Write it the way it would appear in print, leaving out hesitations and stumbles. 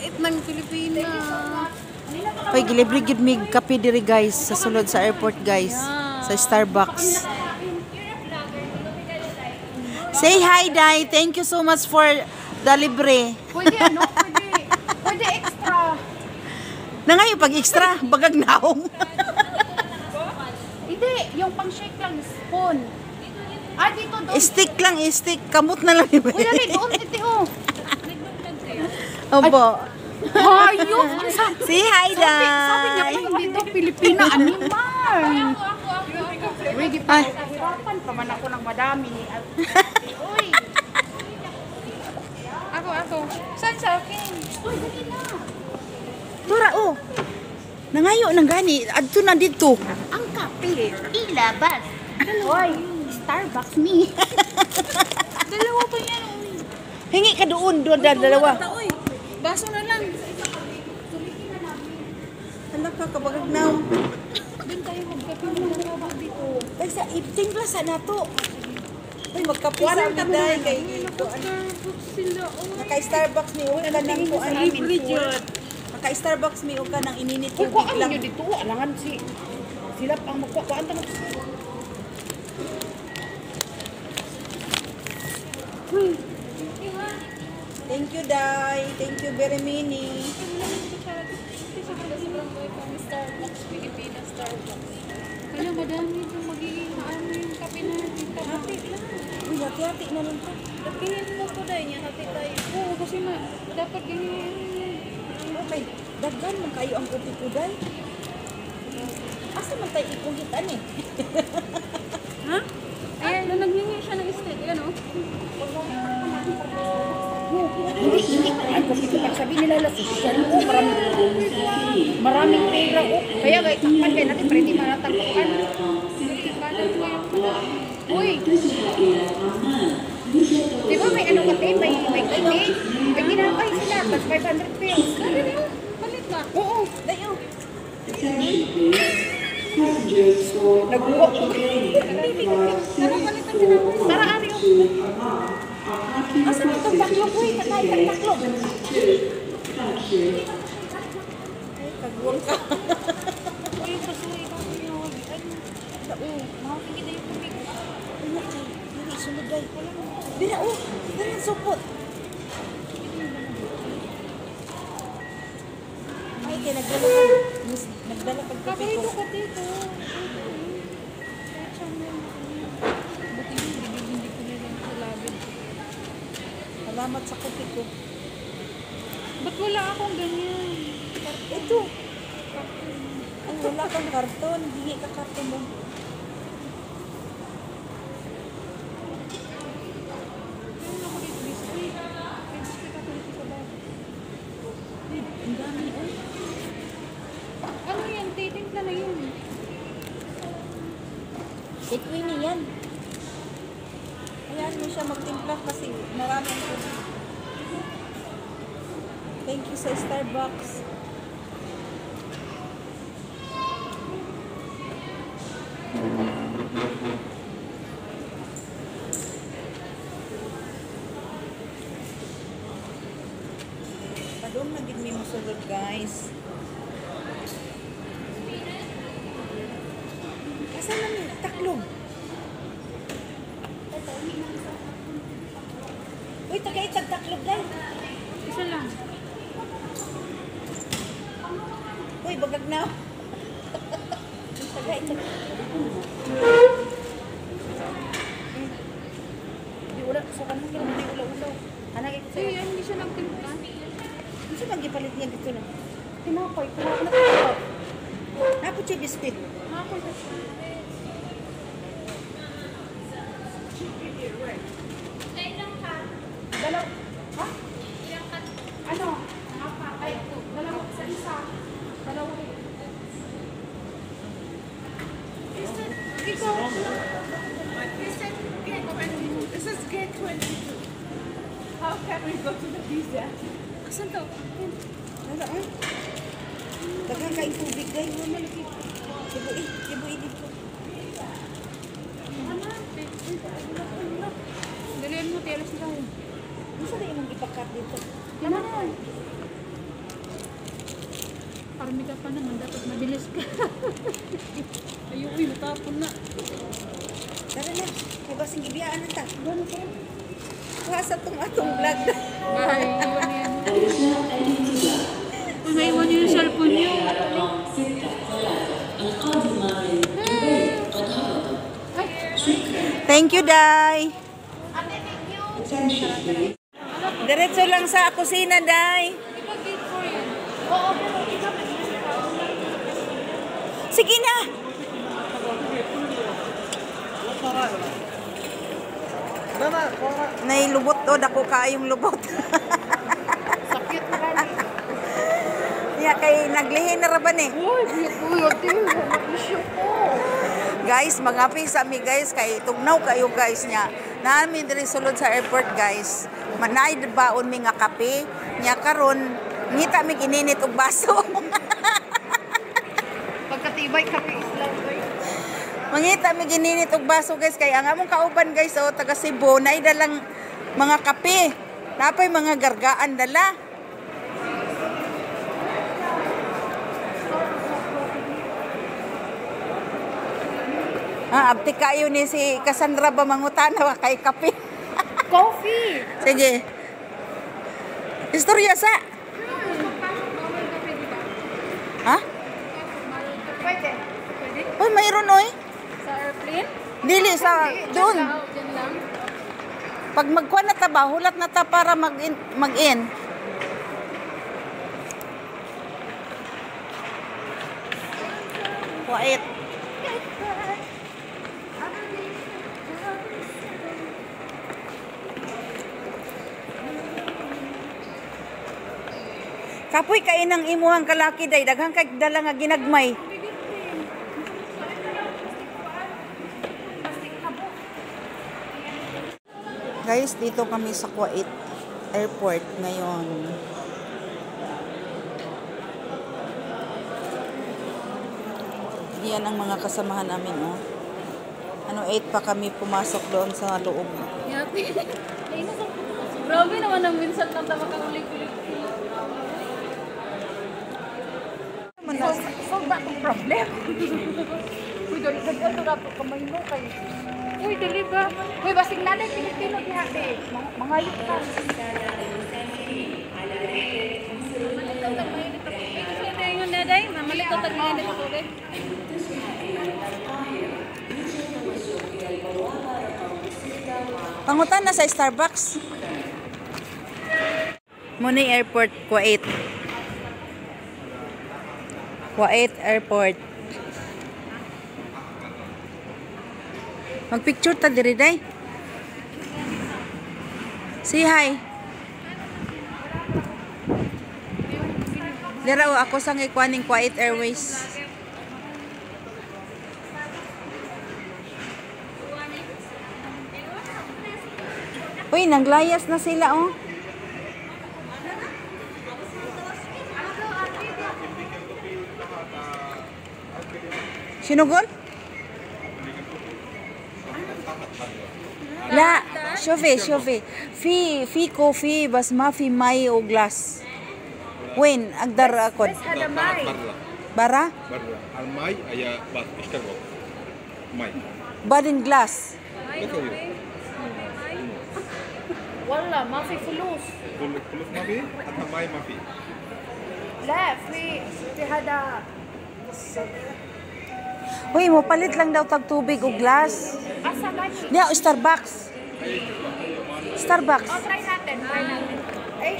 Bait man Pilipina. Pay gilibre gid mig kape diri guys sa sulod sa airport guys. Sa Starbucks. Say hi, Dai. Thank you so much for the libre. Pwede ano? Pwede extra. Na ngayon pag extra, bagag naong. Hindi, yung pang-shake lang, spoon. Ah, dito doon. Stick lang, stick. Kamot na lang. Uy, dali, doon, titi, oh. Opo. Hayop! Say hi, Sabi niya Dai. pa hindi daw Pilipina animal. Ready pa. Hirapan pa man ako ng madami. Uy! Ako. Saan sa akin? Uy, dali na. Tura, oh. Nangayo nang gani. Adto na dito. Ang kape, ilabas. Uy, Starbucks me. Dalawa pa yan. Hingi ka doon, dalawa. Baso na lang. Anak ka, kabagag naong. Doon tayo magkape ng dito. Ay, sa evening class, na to. Ay, magkape sa amin dahil kay... Starbucks sila. Naka-Starbucks ni Uka ng kuan. Naka-Starbucks ni Uka ng ininit yung Kukuhaan biglang. nyo dito. Alangan sila ang magkukuhaan tanong. Thank you, Dai. Thank you very many. Starbucks, Pilipinas, Starbucks. Kaya madami itong magiging ano yung kape na natin. Hati lang. Uy, hati-hati na lang to. Dapihin mo ko dahil niya, hati tayo. Oo, kasi dapat ganyan. Okay. Daggan man kayo ang kopi ko, Dai. Asa man tayo ikuhitan eh? Ha? Ayan, naghingi siya ng steak. Ayan o. Hindi. Ay, kasi kapag sabi nila na social mo, maraming pera ko. Kaya takpan kayo natin, pero hindi manatagpuan. Uy! Di ba may ano kate, may kate? May ginapay sila, plus 500 pesos. Sabi niyo, palit na. Oo, Dayo. nagbuwak ko. Pero palit na sinabi. Tara, Aryo. Asa nito baklog, uy, patay ka baklog. Ay, kagwang ka. Uy, sasuwi ka. Makakagin na yung tubig. Dili, sunod, Dai. Dila, oh. Dila, supot. Ay, kaya nagdala pag kape ko. Paborito ko dito. Buti hindi ko nilang salabid. Salamat sa kape ko. Ba't wala akong ganyan? Ito. Ay, wala kang karton. Hingi ka karton mo. Meron ako dito biscuit. May biscuit ako dito sa bag. Ang dami, oh. Ano yan? Titimpla na yun. Equini yan. Ayan mo siya magtimpla kasi maraming tubig. Thank you sa Starbucks. Padong na gid mi mosulod, guys. Asa na mi taklog? Uy, tagaitag taklog dai. Isa lang. Uy, bagag na. Tagaitag. Di ulat, so kanang kaya hindi ulaw-ulaw. Anang ito Ay, hindi siya nagtimpla. Ano magipalit niya dito na? tinapay, kuha na ito. Napo siya biskuit. Ako sa Dalaw, ha? Ano? Ay, dalawa sa isa. Dalawa. This is gate 22. How can we go to the pizza? Saan to? Wala ay. Daghang kain tubig dai, mo malaki. Kibui dito. Dalihan mo, tiyalas na tayo. Unsa na imong ipakat dito? Ano? Ano? Ano? Ano? Ano? Ano? Ano? Nakakarami ka pa naman. Dapat mabilis ka. Ayun, natapon na. Tara na. Kaya basing ibiyaan na ta. Gano'n ko. Kuhasa itong atong vlog. Bye. Iwan yan. Kung naiwan niyo yung cellphone niyo. Thank you, Day. Diretso lang sa kusina, Day. Sige na. Nay lubot to, dako kaayong lubot. Sakit na rin. Ya kay naglihin na raban eh. Uy, ate. Isyo ko. Guys, magapi sa mi guys kay tugnaw kayo guys niya. Namin diri sulod sa airport guys. Manay baon mi nga kape. Nya karon ngita mi gininit og baso. Pagkatibay kape islam. Mangita mi gininit og baso guys kay ang among kauban guys oh taga Cebu nay dalang mga kape. Napay mga gargaan dala. Abti kayo ni si Cassandra ba mangutana wa kay kape. Coffee. Sige. Istorya sa. Ha? Pwede. Pwede? Uy, mayroon oy. Sa airplane? Dili sa doon. Diyan lang. Pag magkuha na ta ba, hulat na ta para mag-in. Quiet. Kapoy kay nang imuhang kalaki day daghang kay dala nga ginagmay. Guys, dito kami sa Kuwait Airport ngayon. Yan ang mga kasamahan namin, oh. Ano, 8 pa kami pumasok doon sa loob. Yati. Grabe naman ang minsan lang tama kang ulit-ulit. Solve ba itong problem? Uy, dali-dali ito dapat kamay mo kayo. Uy, dali ba? Uy, basing nanay, Pilipino dihati. Mangayot ka. Mamalito tag-mainit ako ulit. Pangutan na sa Starbucks. Muni Airport, Kuwait. Kuwait Airport. Magpicture ta diri day. Say hi. Dira ako sang ikuaning Kuwait Airways. Uy, naglayas na sila oh. Sinugol? La, شوفي في كوفي بس ما في مي وغلاس. وين اقدر اكل؟ بس هذا ماي. برا؟ برا الماي هي بس اشتغل ماي بعدين غلاس. والله ما في فلوس. فلوس ما في حتى ماي ما في لا في هذا. Uy, mapalit lang daw tag tubig o glass. Asa ba yun? Diya, Starbucks. Starbucks. Oh, try natin. Ay,